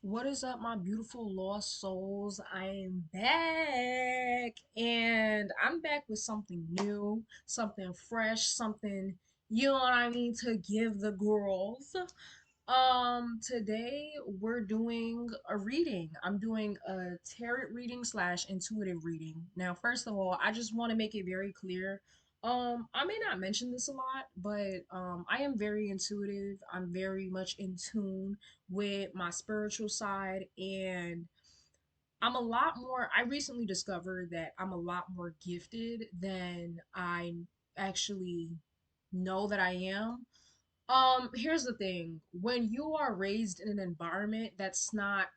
What is up, my beautiful lost souls? I am back, and I'm back with something new, something fresh, something, you know what I mean, to give the girls. Today we're doing a reading. I'm doing a tarot reading slash intuitive reading. Now, first of all, I just want to make it very clear. I may not mention this a lot, but I am very intuitive. I'm very much in tune with my spiritual side, and I recently discovered that I'm a lot more gifted than I actually know that I am. Here's the thing. When you are raised in an environment that's not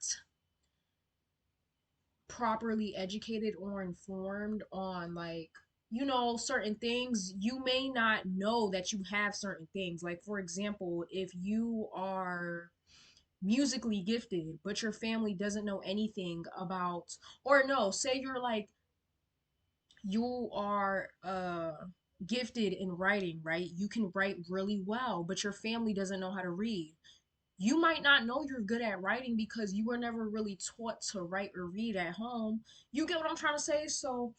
properly educated or informed on, like, certain things, you may not know that you have certain things. Like, for example, if you are musically gifted, but your family doesn't know anything about, or no, say you're like, you are gifted in writing, right? You can write really well, but your family doesn't know how to read. You might not know you're good at writing because you were never really taught to write or read at home. You get what I'm trying to say? So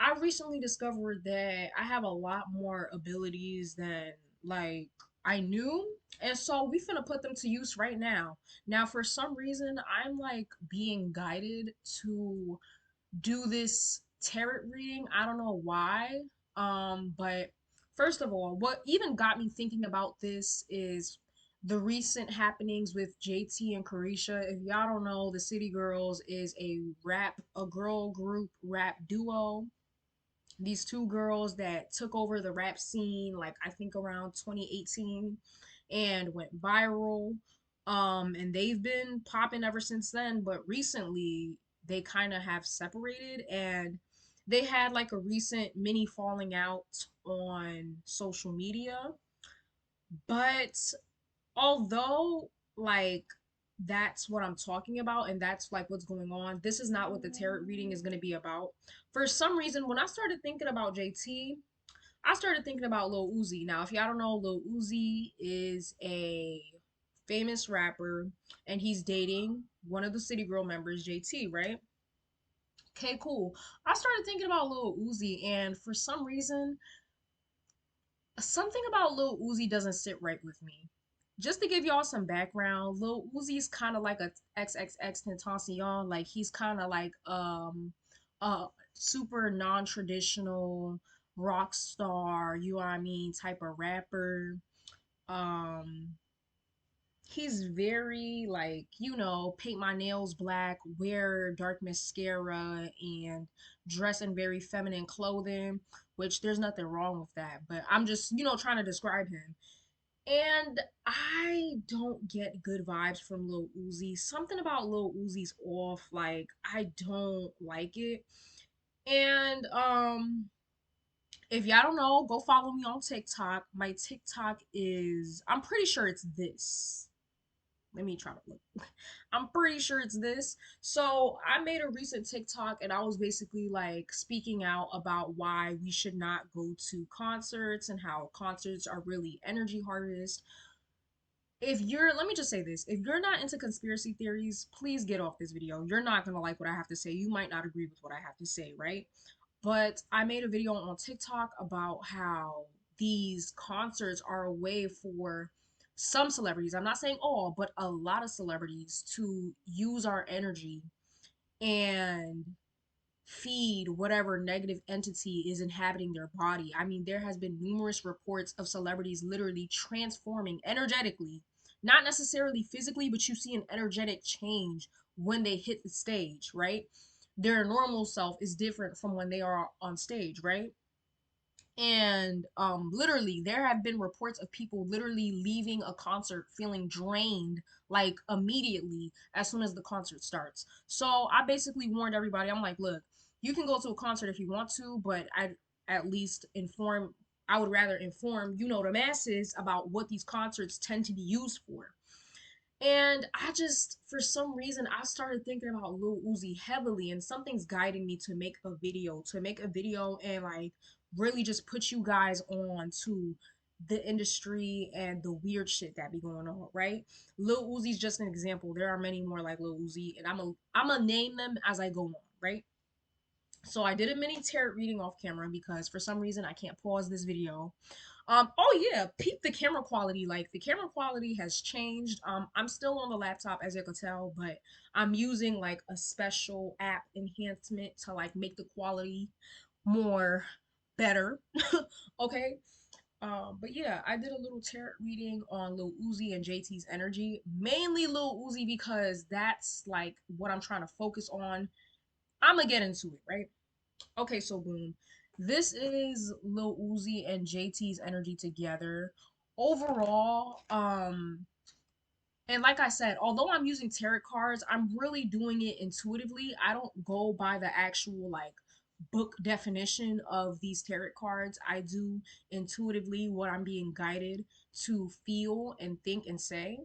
I recently discovered that I have a lot more abilities than, like, I knew. And so we finna put them to use right now. Now, for some reason, I'm like being guided to do this tarot reading. I don't know why. But first of all, what even got me thinking about this is the recent happenings with JT and Carisha. If y'all don't know, the City Girls is a girl group rap duo. These two girls that took over the rap scene, like, I think around 2018, and went viral. And they've been popping ever since then, but recently they kind of have separated, and they had like a recent mini falling out on social media. But although, like, that's what I'm talking about and that's like what's going on, this is not what the tarot reading is going to be about. For some reason, when I started thinking about JT, I started thinking about Lil Uzi. Now, if y'all don't know, Lil Uzi is a famous rapper, and he's dating one of the City Girl members, JT, right? Okay, cool. I started thinking about Lil Uzi, and for some reason, something about Lil Uzi doesn't sit right with me. Just to give y'all some background, Lil Uzi's kind of like a XXX Tentacion. Like, he's kind of like a super non-traditional rock star, you know what I mean, type of rapper. Um he's very, like, paint my nails black, wear dark mascara, and dress in very feminine clothing, which there's nothing wrong with that, but I'm just, trying to describe him. And I don't get good vibes from Lil Uzi. Something about Lil Uzi's off. Like, I don't like it. And if y'all don't know, go follow me on TikTok. My TikTok is, I'm pretty sure it's this. Let me try to look. I'm pretty sure it's this. So I made a recent TikTok, and I was basically like speaking out about why we should not go to concerts and how concerts are really energy harvest. If you're, let me just say this, if you're not into conspiracy theories, please get off this video. You're not gonna like what I have to say. You might not agree with what I have to say, right? But I made a video on TikTok about how these concerts are a way for some celebrities, I'm not saying all, but a lot of celebrities, to use our energy and feed whatever negative entity is inhabiting their body. I mean, there has been numerous reports of celebrities literally transforming energetically, not necessarily physically, but you see an energetic change when they hit the stage, right? Their normal self is different from when they are on stage, right? And literally there have been reports of people literally leaving a concert feeling drained, like, immediately as soon as the concert starts. So I basically warned everybody. I'm like, look, you can go to a concert if you want to, but I at least inform I would rather inform, the masses about what these concerts tend to be used for. And I just, for some reason, I started thinking about Lil Uzi heavily, and something's guiding me to make a video and, like, really just put you guys on to the industry and the weird shit that be going on, right? Lil Uzi's just an example. There are many more like Lil Uzi, and I'm gonna name them as I go on, right? So I did a mini tarot reading off camera because for some reason I can't pause this video. Oh yeah, peep the camera quality. Like the camera quality has changed. I'm still on the laptop as you can tell, but I'm using like a special app enhancement to like make the quality more better. Okay. But yeah, I did a little tarot reading on Lil Uzi and JT's energy. Mainly Lil Uzi because that's like what I'm trying to focus on. I'm gonna get into it, right? Okay, so boom. This is Lil Uzi and JT's energy together. Overall, and like I said, although I'm using tarot cards, I'm really doing it intuitively. I don't go by the actual like book definition of these tarot cards. I do intuitively what I'm being guided to feel and think and say.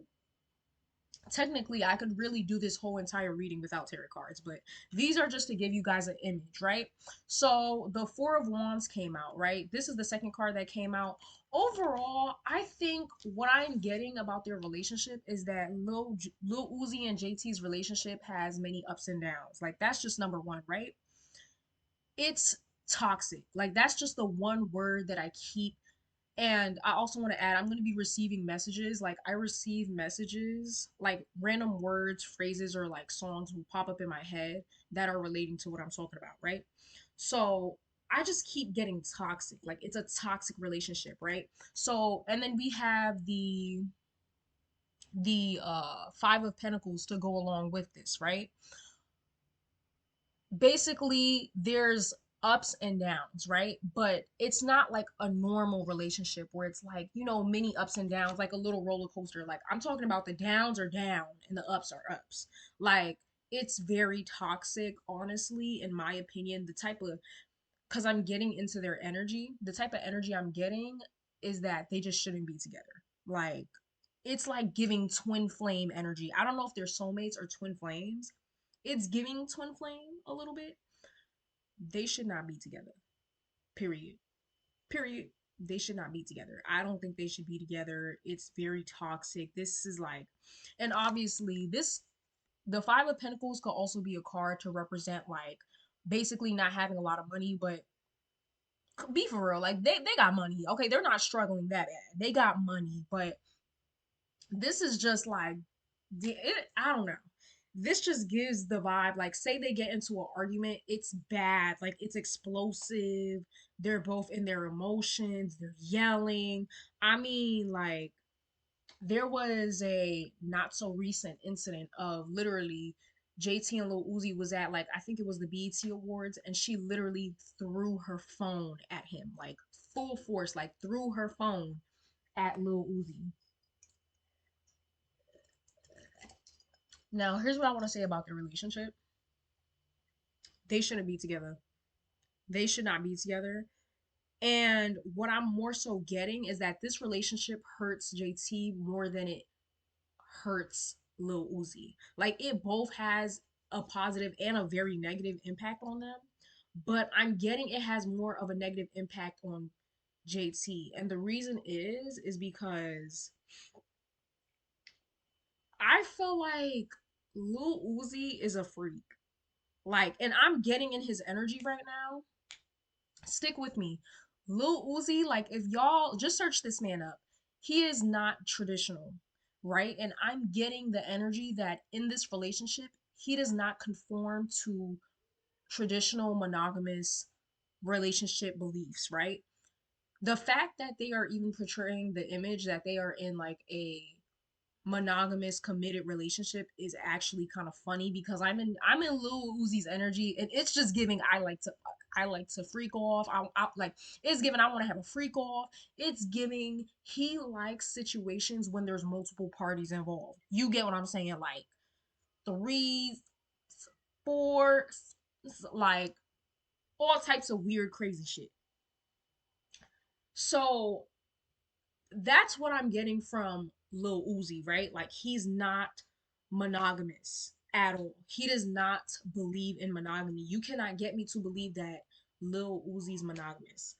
Technically, I could really do this whole entire reading without tarot cards, but these are just to give you guys an image, right? So the Four of Wands came out, right? This is the second card that came out. Overall, I think what I'm getting about their relationship is that Lil Uzi and JT's relationship has many ups and downs. Like that's just number one, right? It's toxic. Like that's just the one word that I keep. And I also want to add, I'm going to be receiving messages. Like, I receive messages, like random words, phrases, or like songs will pop up in my head that are relating to what I'm talking about, right? So I just keep getting toxic. Like, it's a toxic relationship, right? So, and then we have the Five of Pentacles to go along with this, right? Basically there's ups and downs, right? But it's not like a normal relationship where it's like, many ups and downs, like a little roller coaster. Like I'm talking about the downs are down and the ups are ups. Like it's very toxic, honestly, in my opinion. The type of, because I'm getting into their energy, the type of energy I'm getting is that they just shouldn't be together. Like it's like giving twin flame energy. I don't know if they're soulmates or twin flames. It's giving twin flame a little bit. They should not be together. Period. Period. They should not be together. I don't think they should be together. It's very toxic. This is like, and obviously, the Five of Pentacles could also be a card to represent like basically not having a lot of money, but be for real, like they got money. Okay, they're not struggling that bad. They got money, but this is just like I don't know. This just gives the vibe like say they get into an argument, it's bad, like it's explosive. They're both in their emotions, they're yelling. I mean, like there was a not so recent incident of literally JT and Lil Uzi was at like I think it was the BET Awards and she literally threw her phone at him like full force, like threw her phone at Lil Uzi. Now, here's what I want to say about their relationship. They shouldn't be together. They should not be together. And what I'm more so getting is that this relationship hurts JT more than it hurts Lil Uzi. Like it both has a positive and a very negative impact on them, but I'm getting it has more of a negative impact on JT. And the reason is because I feel like Lil Uzi is a freak. Like, and I'm getting in his energy right now. Stick with me. Lil Uzi, like, if y'all just search this man up, he is not traditional, right? And I'm getting the energy that in this relationship, he does not conform to traditional monogamous relationship beliefs, right? The fact that they are even portraying the image that they are in like a monogamous committed relationship is actually kind of funny because I'm in Lil Uzi's energy and it's just giving I like to fuck. I like to freak off. I like it's giving I want to have a freak off. It's giving he likes situations when there's multiple parties involved. You get what I'm saying? Like three, four, like all types of weird crazy shit. So that's what I'm getting from Lil Uzi, right? Like he's not monogamous at all. He does not believe in monogamy. You cannot get me to believe that Lil Uzi's monogamous.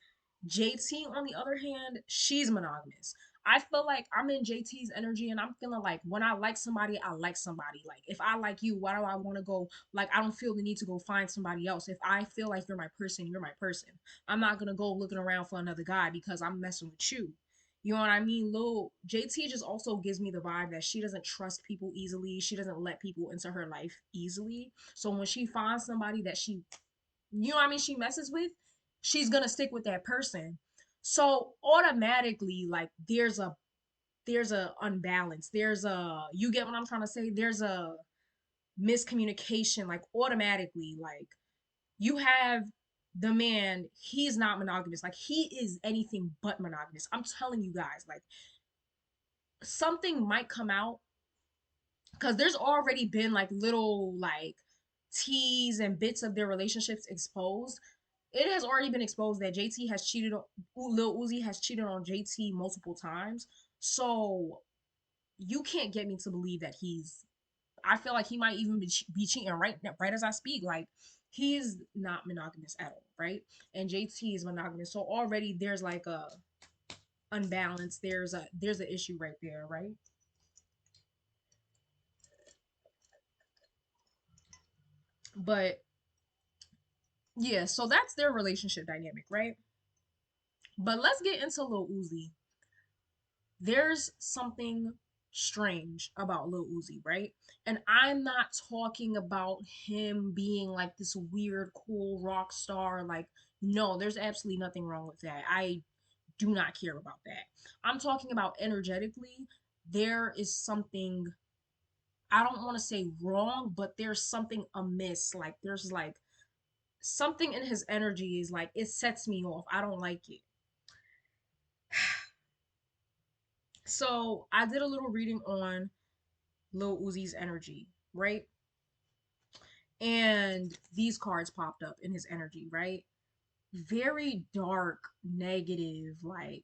JT, on the other hand, she's monogamous. I feel like I'm in JT's energy and I'm feeling like when I like somebody, I like somebody. Like if I like you, why do I want to go? Like I don't feel the need to go find somebody else. If I feel like you're my person, you're my person. I'm not gonna go looking around for another guy because I'm messing with you. You know what I mean? Lil JT just also gives me the vibe that she doesn't trust people easily. She doesn't let people into her life easily. So when she finds somebody that she, you know what I mean, she messes with, she's gonna stick with that person. So automatically, like there's a unbalance. There's a, you get what I'm trying to say? There's a miscommunication, like automatically, like you have the man, he's not monogamous. Like he is anything but monogamous. I'm telling you guys, like something might come out because there's already been like little like teas and bits of their relationships exposed. It has already been exposed that JT has cheated on, Lil Uzi has cheated on JT multiple times. So you can't get me to believe that he's, I feel like he might even be cheating right as I speak. Like he's not monogamous at all, right? And JT is monogamous. So already there's like a unbalance. There's an issue right there, right? But yeah, so that's their relationship dynamic, right? But let's get into Lil Uzi. There's something strange about Lil Uzi, right? And I'm not talking about him being like this weird, cool rock star. Like, no, there's absolutely nothing wrong with that. I do not care about that. I'm talking about energetically, there is something, I don't want to say wrong, but there's something amiss. Like, there's like something in his energy is like, it sets me off. I don't like it. So I did a little reading on Lil Uzi's energy, right? And these cards popped up in his energy, right? Very dark, negative, like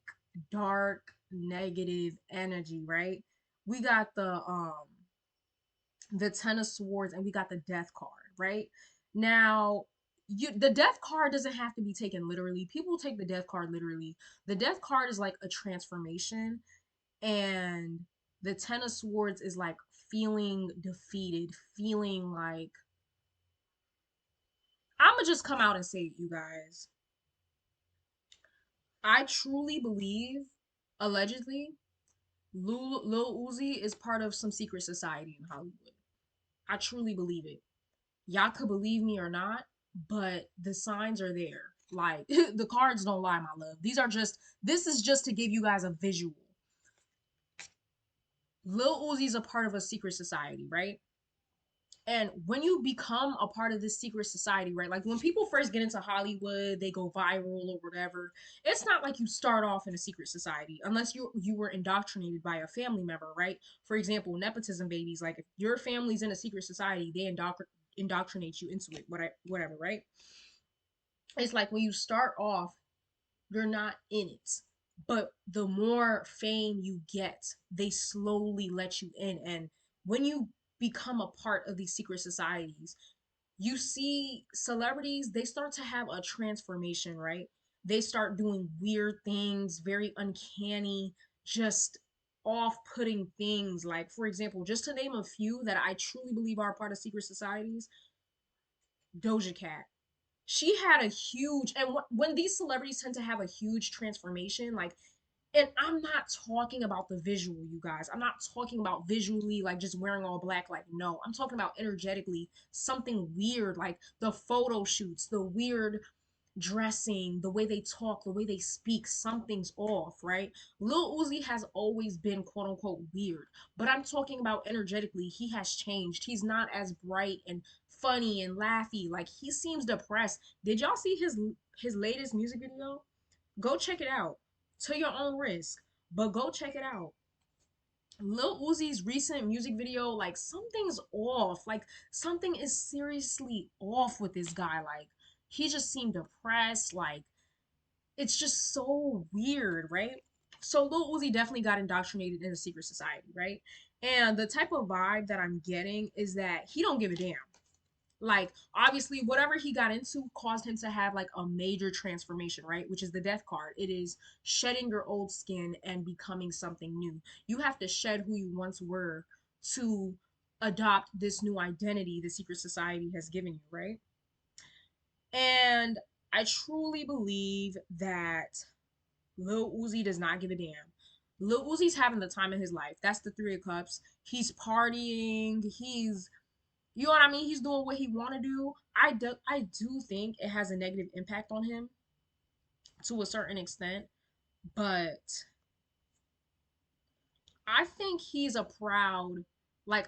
dark, negative energy, right? We got the Ten of Swords and we got the Death card, right? Now, the Death card doesn't have to be taken literally. People take the Death card literally. The Death card is like a transformation, and the Ten of Swords is like feeling defeated, feeling like, I'm gonna just come out and say it, you guys. I truly believe, allegedly, Lil Uzi is part of some secret society in Hollywood. I truly believe it. Y'all could believe me or not, but the signs are there. Like the cards don't lie, my love. This is just to give you guys a visual. Lil Uzi's a part of a secret society, right? And when you become a part of this secret society, right? Like when people first get into Hollywood, they go viral or whatever. It's not like you start off in a secret society unless you were indoctrinated by a family member, right? For example, nepotism babies, like if your family's in a secret society, they indoctrinate you into it, whatever, right? It's like when you start off, you're not in it. But the more fame you get, they slowly let you in. And when you become a part of these secret societies, you see celebrities, they start to have a transformation, right? They start doing weird things, very uncanny, just off-putting things. Like, for example, just to name a few that I truly believe are part of secret societies, Doja Cat. She had a huge, and when these celebrities tend to have a huge transformation, like, and I'm not talking about the visual, you guys. I'm not talking about visually, like just wearing all black. Like, no, I'm talking about energetically, something weird, like the photo shoots, the weird dressing, the way they talk, the way they speak, something's off, right? Lil Uzi has always been quote unquote weird, but I'm talking about energetically, he has changed. He's not as bright and funny and laughy. Like he seems depressed. Did y'all see his latest music video? Go check it out to your own risk, but go check it out. Lil Uzi's recent music video, like something's off. Like something is seriously off with this guy. Like he just seemed depressed. Like it's just so weird, right? So Lil Uzi definitely got indoctrinated in a secret society, right? And the type of vibe that I'm getting is that he don't give a damn. Like, obviously, whatever he got into caused him to have like a major transformation, right? Which is the death card. It is shedding your old skin and becoming something new. You have to shed who you once were to adopt this new identity the secret society has given you, right? And I truly believe that Lil Uzi does not give a damn. Lil Uzi's having the time of his life. That's the Three of Cups. He's partying. He's, you know what I mean? He's doing what he want to do. I do think it has a negative impact on him to a certain extent, but I think he's a proud, like,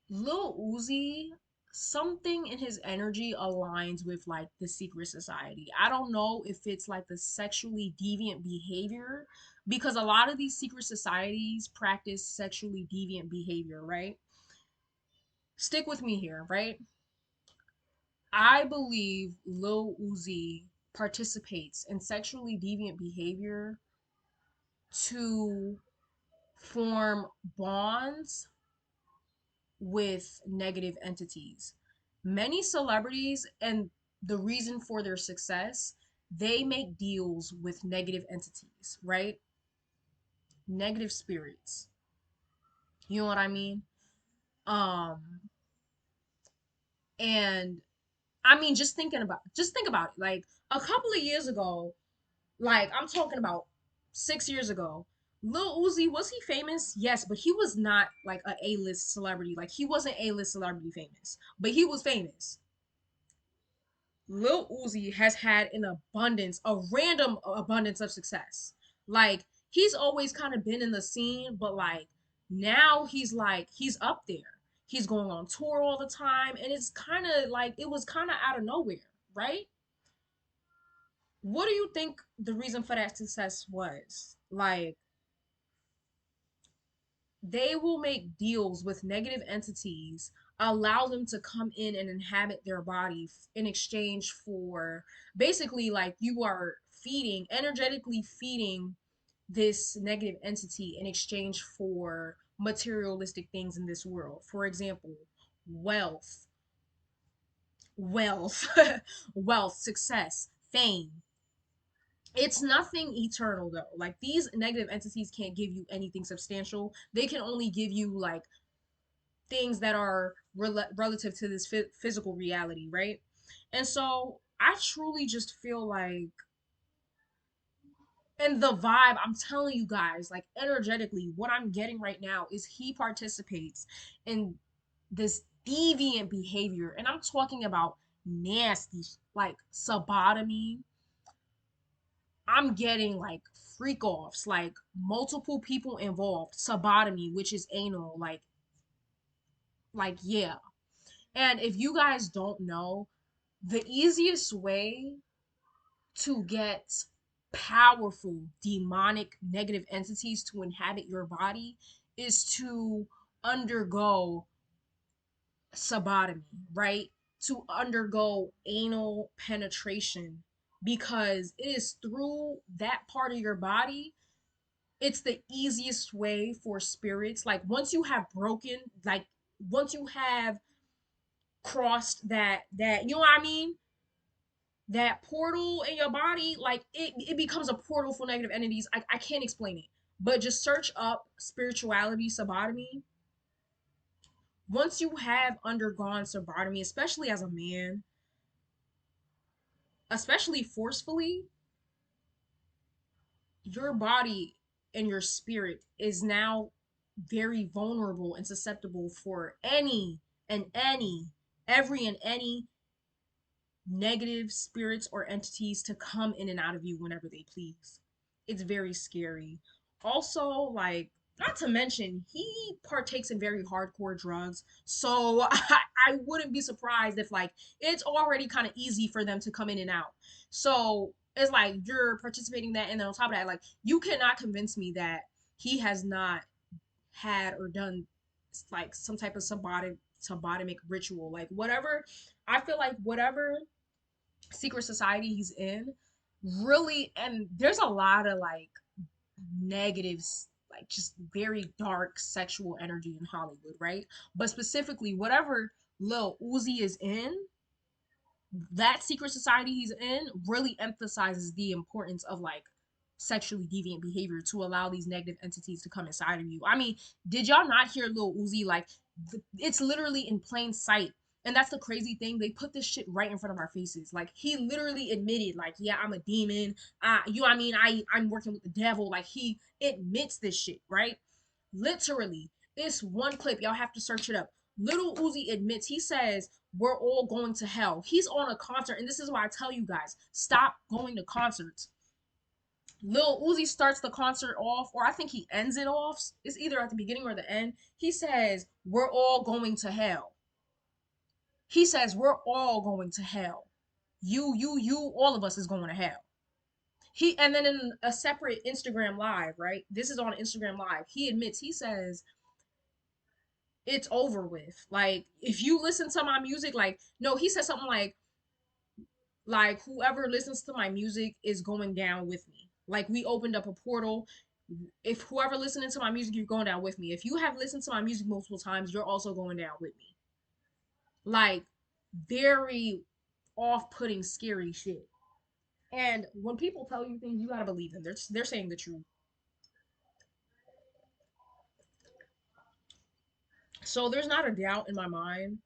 Lil Uzi, something in his energy aligns with like the secret society. I don't know if it's like the sexually deviant behavior, because a lot of these secret societies practice sexually deviant behavior, right? Stick with me here, right? I believe Lil Uzi participates in sexually deviant behavior to form bonds with negative entities. Many celebrities, and the reason for their success, they make deals with negative entities, right? Negative spirits. You know what I mean? Um, and I mean, just think about it. Like a couple of years ago, like I'm talking about 6 years ago, Lil Uzi, was he famous? Yes, but he was not like a A-list celebrity. Like he wasn't A-list celebrity famous, but he was famous. Lil Uzi has had an abundance, a random abundance of success. Like he's always kind of been in the scene, but like now he's up there. He's going on tour all the time, and it's kind of like it was kind of out of nowhere, right? What do you think the reason for that success was? Like they will make deals with negative entities, allow them to come in and inhabit their body in exchange for basically like you are feeding, energetically feeding this negative entity in exchange for materialistic things in this world. For example, wealth, wealth, wealth, success, fame. It's nothing eternal though. Like these negative entities can't give you anything substantial. They can only give you like things that are relative to this physical reality, right? And so I truly just feel like, and the vibe, I'm telling you guys, like energetically, what I'm getting right now is he participates in this deviant behavior. And I'm talking about nasty, like sodomy. I'm getting like freak offs, like multiple people involved, sodomy, which is anal, like yeah. And if you guys don't know, the easiest way to get powerful demonic negative entities to inhabit your body is to undergo sodomy, right? To undergo anal penetration, because it is through that part of your body, it's the easiest way for spirits. Like once you have broken, like once you have crossed that you know what I mean, that portal in your body, like it becomes a portal for negative entities. I can't explain it, but just search up spirituality sodomy. Once you have undergone sodomy, especially as a man, especially forcefully, your body and your spirit is now very vulnerable and susceptible for every and any negative spirits or entities to come in and out of you whenever they please. It's very scary. Also, like, not to mention, he partakes in very hardcore drugs. So I wouldn't be surprised if, like, it's already kind of easy for them to come in and out. So it's like you're participating in that. And then on top of that, like, you cannot convince me that he has not had or done like some type of sodomic ritual. Like, whatever. I feel like whatever secret society he's in really, and there's a lot of like negatives, like just very dark sexual energy in Hollywood, right? But specifically, whatever Lil Uzi is in, that secret society he's in really emphasizes the importance of like sexually deviant behavior to allow these negative entities to come inside of you. I mean, did y'all not hear Lil Uzi? Like, it's literally in plain sight. And that's the crazy thing. They put this shit right in front of our faces. Like, he literally admitted, like, yeah, I'm a demon. You know what I mean? I'm working with the devil. Like, he admits this shit, right? Literally, it's one clip. Y'all have to search it up. Little Uzi admits, he says, we're all going to hell. He's on a concert, and this is why I tell you guys, stop going to concerts. Lil Uzi starts the concert off, or I think he ends it off. It's either at the beginning or the end. He says, we're all going to hell. He says, we're all going to hell. You, all of us is going to hell. And then in a separate Instagram live, right? This is on Instagram live. He admits, he says, it's over with. Like, if you listen to my music, like, no, he said something like whoever listens to my music is going down with me. Like, we opened up a portal. If whoever listening to my music, you're going down with me. If you have listened to my music multiple times, you're also going down with me. Like, very off-putting, scary shit. And when people tell you things, you gotta believe them. They're saying the truth. So there's not a doubt in my mind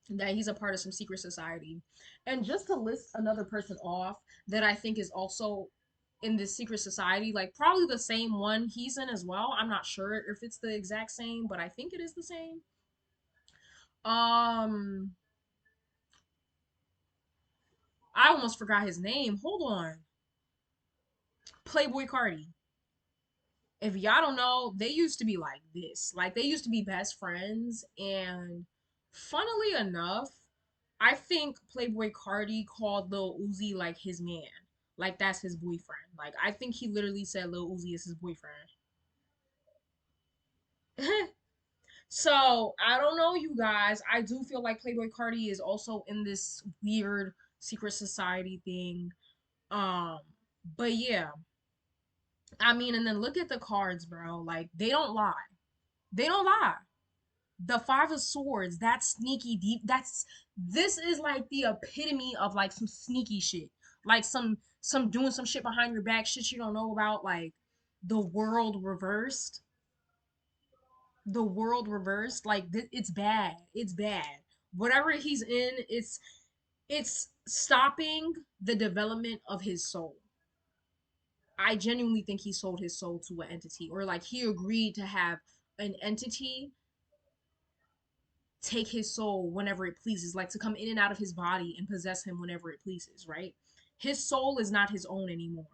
that he's a part of some secret society. And just to list another person off that I think is also in this secret society, like probably the same one he's in as well. I'm not sure if it's the exact same, but I think it is the same. Um, I almost forgot his name. Hold on. Playboy Cardi. If y'all don't know, they used to be like this. Like, they used to be best friends, and funnily enough, I think Playboy Cardi called Lil Uzi like his man. Like, that's his boyfriend. Like, I think he literally said Lil Uzi is his boyfriend. So, I don't know, you guys. I do feel like Playboy Cardi is also in this weird secret society thing. Um, but yeah. I mean, and then look at the cards, bro. Like, they don't lie. They don't lie. The Five of Swords, that's sneaky deep. This is like the epitome of like some sneaky shit. Like some doing some shit behind your back, shit you don't know about, like the world reversed. The world reversed. Like, it's bad. It's bad. Whatever he's in, it's stopping the development of his soul. I genuinely think he sold his soul to an entity, or like he agreed to have an entity take his soul whenever it pleases, like to come in and out of his body and possess him whenever it pleases, right? His soul is not his own anymore.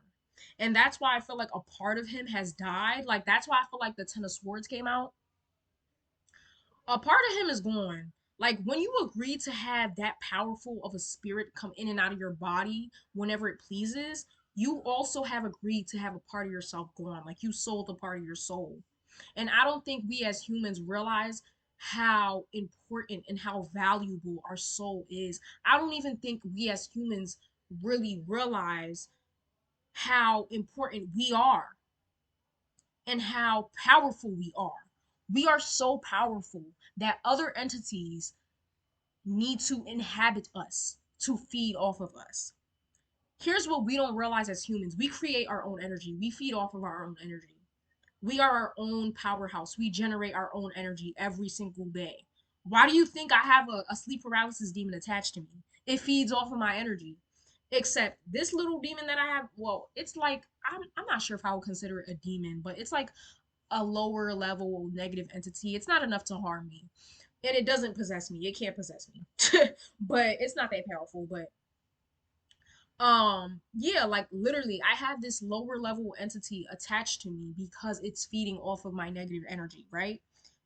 And that's why I feel like a part of him has died. Like, that's why I feel like the Ten of Swords came out. A part of him is gone. Like, when you agree to have that powerful of a spirit come in and out of your body whenever it pleases, you also have agreed to have a part of yourself gone. Like, you sold a part of your soul. And I don't think we as humans realize how important and how valuable our soul is. I don't even think we as humans really realize how important we are and how powerful we are. We are so powerful that other entities need to inhabit us to feed off of us. Here's what we don't realize as humans: we create our own energy, we feed off of our own energy. We are our own powerhouse. We generate our own energy every single day. Why do you think I have a sleep paralysis demon attached to me? It feeds off of my energy. Except this little demon that I have, well, it's like, I'm not sure if I would consider it a demon, but it's like a lower level negative entity. It's not enough to harm me. And it doesn't possess me. It can't possess me. But it's not that powerful. But yeah, like literally I have this lower level entity attached to me because it's feeding off of my negative energy, right?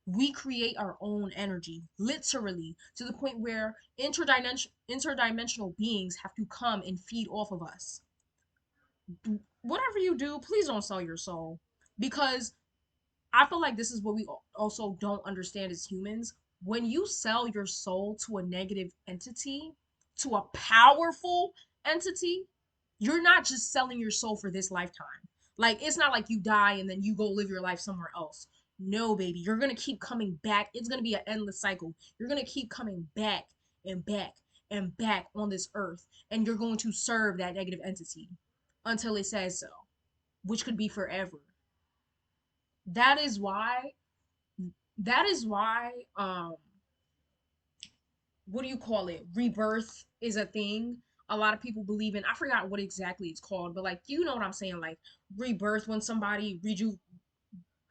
We create our own energy, literally, to the point where interdimensional beings have to come and feed off of us. Whatever you do, please don't sell your soul, because I feel like this is what we also don't understand as humans. When you sell your soul to a negative entity, to a powerful entity, you're not just selling your soul for this lifetime. Like, it's not like you die and then you go live your life somewhere else. No, baby, you're gonna keep coming back. It's gonna be an endless cycle. You're gonna keep coming back and back and back on this earth, and you're going to serve that negative entity until it says so, which could be forever. That is why, that is why, what do you call it? Rebirth is a thing. A lot of people believe in, I forgot what exactly it's called, but like, you know what I'm saying? Like, rebirth, when somebody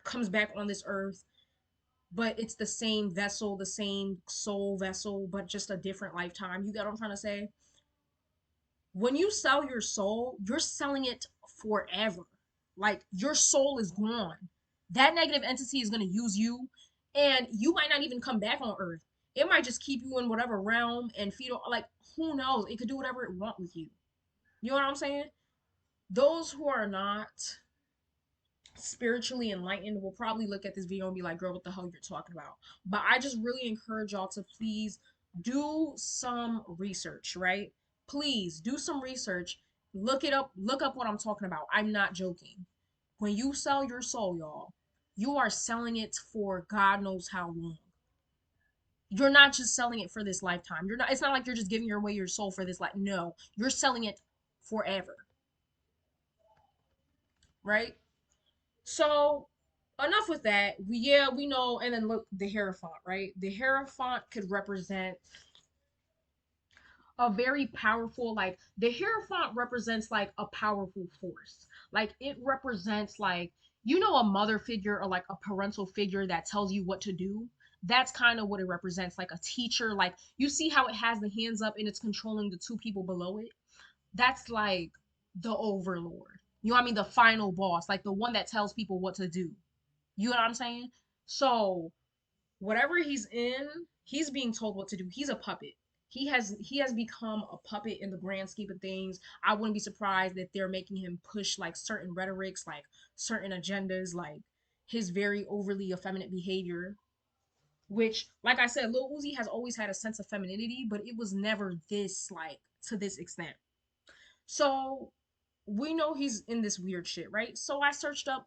comes back on this earth, but it's the same vessel, the same soul vessel, but just a different lifetime. You get what I'm trying to say? When you sell your soul, you're selling it forever. Like, your soul is gone. That negative entity is going to use you, and you might not even come back on earth. It might just keep you in whatever realm and feed, like, who knows? It could do whatever it want with you. You know what I'm saying? Those who are not spiritually enlightened will probably look at this video and be like, girl, what the hell you're talking about? But I just really encourage y'all to please do some research, right? Please do some research. Look it up. Look up what I'm talking about. I'm not joking. When you sell your soul, y'all, you are selling it for God knows how long. You're not just selling it for this lifetime. You're not, it's not like you're just giving away your soul for this life. No, you're selling it forever, right? So enough with that. We know. And then look, the Hierophant, right? The Hierophant could represent a very powerful, like, the Hierophant represents like a powerful force. Like, it represents, like, a mother figure or like a parental figure that tells you what to do. That's kind of what it represents, like a teacher. Like, you see how it has the hands up and it's controlling the two people below it. That's like the overlord. You know what I mean? The final boss, like the one that tells people what to do. You know what I'm saying? So whatever he's in, he's being told what to do. He's a puppet. He has become a puppet in the grand scheme of things. I wouldn't be surprised if they're making him push like certain rhetorics, like certain agendas, like his very overly effeminate behavior. Which, like I said, Lil Uzi has always had a sense of femininity, but it was never this, like, to this extent. So we know he's in this weird shit, right? So I searched up,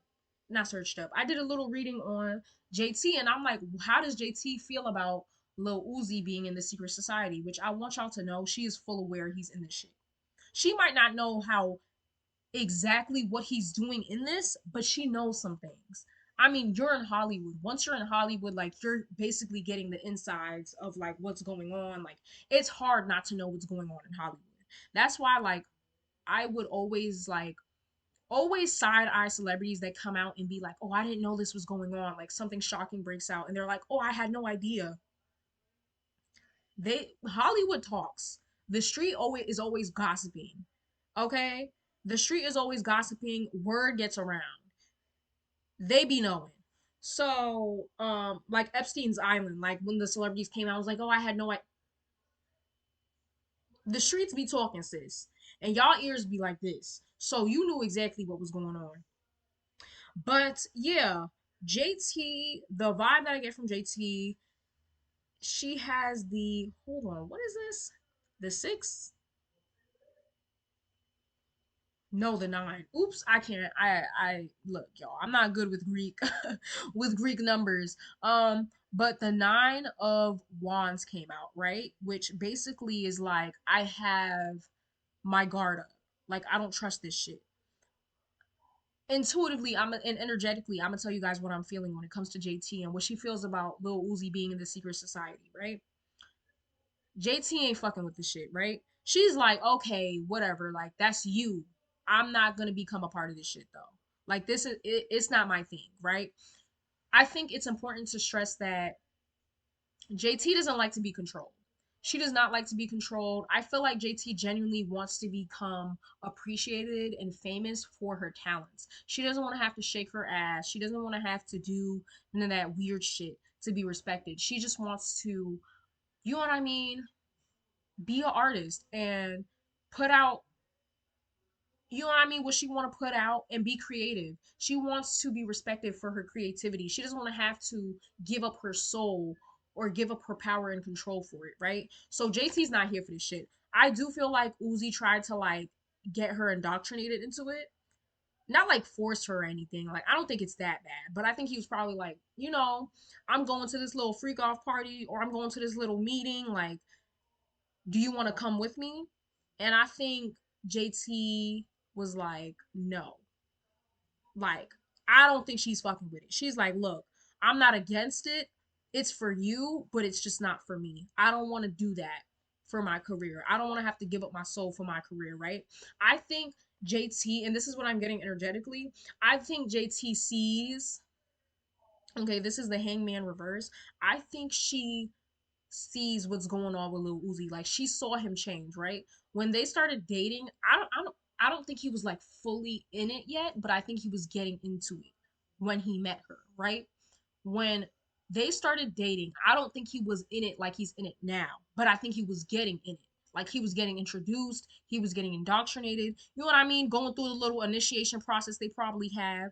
not searched up, I did a little reading on JT, and I'm like, how does JT feel about Lil Uzi being in the secret society? Which I want y'all to know, she is full aware he's in this shit. She might not know how exactly what he's doing in this, but she knows some things. I mean, you're in Hollywood. Once you're in Hollywood, like, you're basically getting the insides of like what's going on. Like, it's hard not to know what's going on in Hollywood. That's why, like, I would always side eye celebrities that come out and be like, "Oh, I didn't know this was going on." Like, something shocking breaks out and they're like, "Oh, I had no idea." They Hollywood talks. The street always gossiping. Okay? The street is always gossiping, word gets around. They be knowing. So, like Epstein's Island, like when the celebrities came out, I was like, "Oh, I had no idea." The streets be talking, sis. And y'all ears be like this. So you knew exactly what was going on. But yeah, JT, the vibe that I get from JT, she has the, hold on, what is this? The six? No, the nine. Oops, I can't. I look, y'all. I'm not good with Greek, with Greek numbers. But the nine of wands came out, right? Which basically is like, I have my guard up. Like, I don't trust this shit. Intuitively, and energetically, I'm gonna tell you guys what I'm feeling when it comes to JT and what she feels about Lil Uzi being in the secret society, right? JT ain't fucking with this shit, right? She's like, okay, whatever, like, that's you. I'm not gonna become a part of this shit though. Like, it's not my thing, right? I think it's important to stress that JT doesn't like to be controlled. She does not like to be controlled. I feel like JT genuinely wants to become appreciated and famous for her talents. She doesn't want to have to shake her ass. She doesn't want to have to do none of that weird shit to be respected. She just wants to, you know what I mean, be an artist and put out, you know what I mean, what she want to put out and be creative. She wants to be respected for her creativity. She doesn't want to have to give up her soul or give up her power and control for it, right? So JT's not here for this shit. I do feel like Uzi tried to, like, get her indoctrinated into it, not like forced her or anything. Like, I don't think it's that bad, but I think he was probably like, I'm going to this little freak off party, or I'm going to this little meeting. Like, do you want to come with me? And I think JT was like, no. Like, I don't think she's fucking with it. She's like, look, I'm not against it. It's for you, but it's just not for me. I don't want to do that for my career. I don't want to have to give up my soul for my career, right? I think JT, and this is what I'm getting energetically, I think JT sees, okay, this is the hangman reverse. I think she sees what's going on with Lil Uzi. Like, she saw him change, right? When they started dating, I don't think he was like fully in it yet, but I think he was getting into it when he met her, right? When they started dating, I don't think he was in it like he's in it now, but I think he was getting in it. Like, he was getting introduced, he was getting indoctrinated. You know what I mean? Going through the little initiation process they probably have.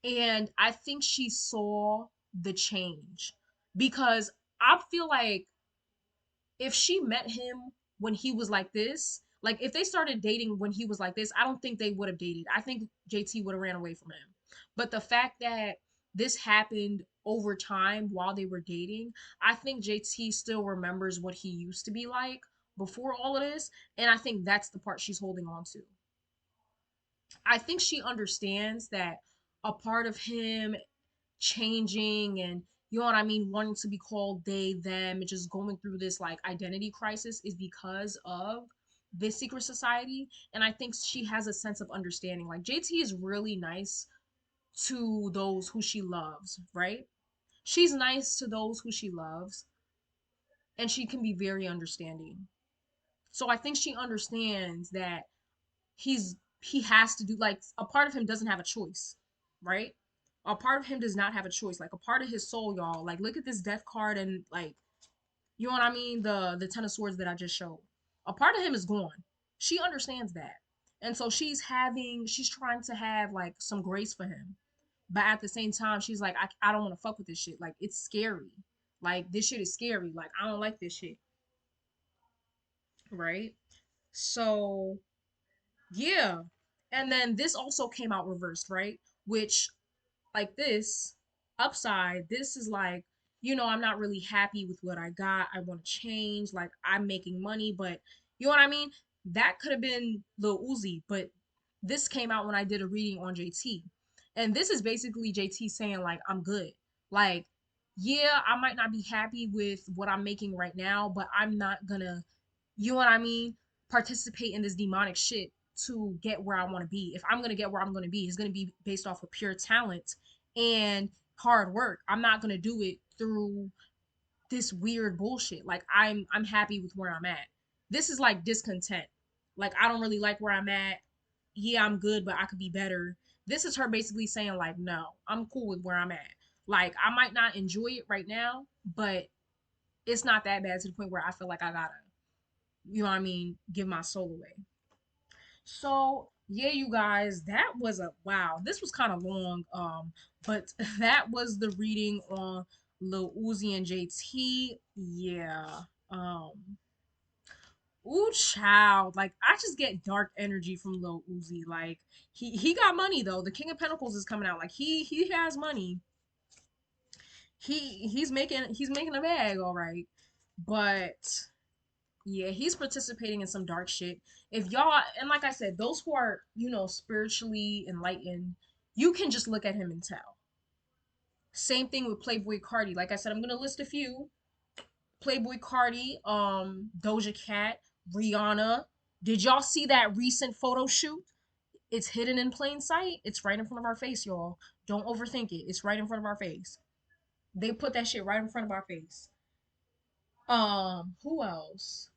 And I think she saw the change because I feel like if she met him when he was like this, like if they started dating when he was like this, I don't think they would have dated. I think JT would have ran away from him. But the fact that this happened over time while they were dating, I think JT still remembers what he used to be like before all of this. And I think that's the part she's holding on to. I think she understands that a part of him changing and you know what I mean, wanting to be called they, them, and just going through this like identity crisis is because of this secret society. And I think she has a sense of understanding. Like, JT is really nice to those who she loves, right? She's nice to those who she loves, and she can be very understanding. So I think she understands that he has to do, like, a part of him doesn't have a choice, right? A part of him does not have a choice. Like, a part of his soul, y'all. Like, look at this death card and like, you know what I mean? The Ten of Swords that I just showed. A part of him is gone. She understands that. And so she's trying to have like some grace for him. But at the same time, she's like, I don't want to fuck with this shit. Like, it's scary. Like, this shit is scary. Like, I don't like this shit. Right? So yeah. And then this also came out reversed, right? Which, like, this upside, this is like, I'm not really happy with what I got. I want to change. Like, I'm making money, but you know what I mean? That could have been Lil Uzi, but this came out when I did a reading on JT. And this is basically JT saying, like, I'm good. Like, yeah, I might not be happy with what I'm making right now, but I'm not gonna, you know what I mean, participate in this demonic shit to get where I want to be. If I'm going to get where I'm going to be, it's going to be based off of pure talent and hard work. I'm not going to do it through this weird bullshit. Like, I'm happy with where I'm at. This is like discontent. Like, I don't really like where I'm at. Yeah, I'm good, but I could be better. This is her basically saying, like, no, I'm cool with where I'm at. Like, I might not enjoy it right now, but it's not that bad to the point where I feel like I gotta, you know what I mean, give my soul away. So yeah, you guys, that was a wow. This was kind of long, but that was the reading on Lil Uzi and JT. Yeah. Um, Ooh, child. Like, I just get dark energy from Lil Uzi. Like, he got money though. The King of Pentacles is coming out. Like, he has money. He's making a bag, all right. But yeah, he's participating in some dark shit. If y'all, and like I said, those who are, spiritually enlightened, you can just look at him and tell. Same thing with Playboy Cardi. Like I said, I'm gonna list a few. Playboy Cardi, Doja Cat, Rihanna. Did y'all see that recent photo shoot? It's hidden in plain sight. It's right in front of our face, y'all. Don't overthink it. It's right in front of our face. They put that shit right in front of our face. Who else?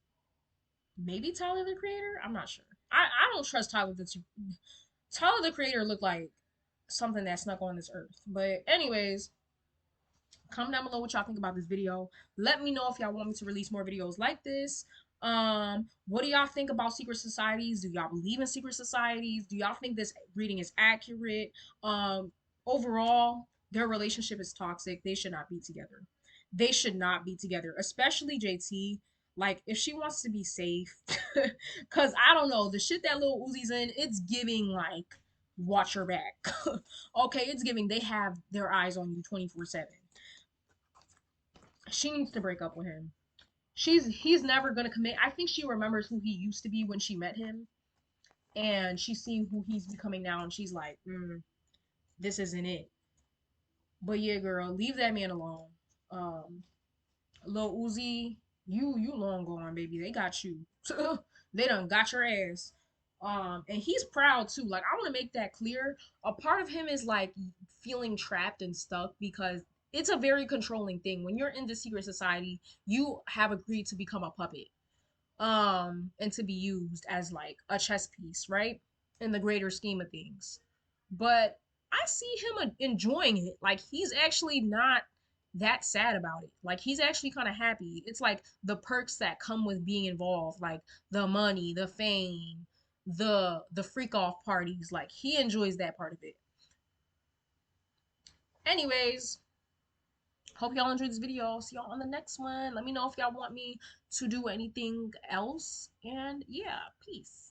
Maybe Tyler the Creator. I'm not sure. I don't trust Tyler the Creator looked like something that snuck on this earth. But anyways, comment down below what y'all think about this video. Let me know if y'all want me to release more videos like this. What do y'all think about secret societies? Do y'all believe in secret societies? Do y'all think this reading is accurate? Overall, their relationship is toxic. They should not be together. They should not be together, especially JT. Like, if she wants to be safe, because I don't know, the shit that Lil Uzi's in, it's giving like, watch your back. Okay, it's giving they have their eyes on you 24/7. She needs to break up with him. He's never gonna commit. I think she remembers who he used to be when she met him, and she's seeing who he's becoming now, and she's like, this isn't it. But yeah, girl, leave that man alone. Um, Lil Uzi, you long gone, baby. They got you. They done got your ass. And he's proud too. Like, I want to make that clear. A part of him is like feeling trapped and stuck because it's a very controlling thing. When you're in the secret society, you have agreed to become a puppet. And to be used as like a chess piece, right? In the greater scheme of things. But I see him enjoying it. Like, he's actually not that sad about it. Like, he's actually kind of happy. It's like the perks that come with being involved, like the money, the fame, the freak off parties. Like, he enjoys that part of it. Anyways, hope y'all enjoyed this video. I'll see y'all on the next one. Let me know if y'all want me to do anything else. And yeah, peace.